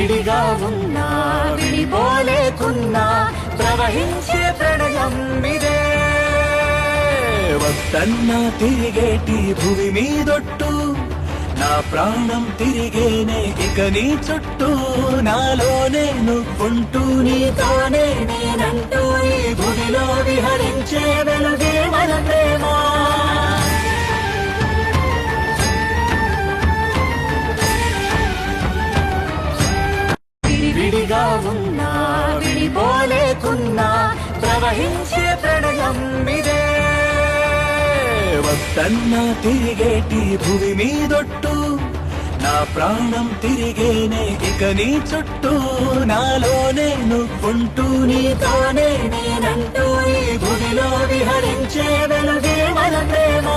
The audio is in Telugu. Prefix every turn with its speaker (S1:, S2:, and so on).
S1: విడిగా ఉన్నా విడిపోలేకున్నా ప్రవహించే ప్రణయం ఇదే. వద్దన్నా తిరిగేటి భూమి మీదొట్టు, నా ప్రాణం తిరిగేనే ఇక నీ చుట్టూ. నాలోనే నువ్వుంటూ నీతోనే నేనంటూ ఈ భూమిలో విహరించే వెలుగే మన ప్రేమ. విడిగా ఉన్నా విడిపోలేకున్నా ప్రవహించే ప్రణయం ఇదే. వద్దన్నా తిరిగేటి భూమి మీదొట్టు, నా ప్రాణం తిరిగేనే ఇక నీ చుట్టూ. నాలోనే నువ్వుంటూ నీతోనే నేనంటూ ఈ భూమిలో విహరించే వెలుగే మన ప్రేమ.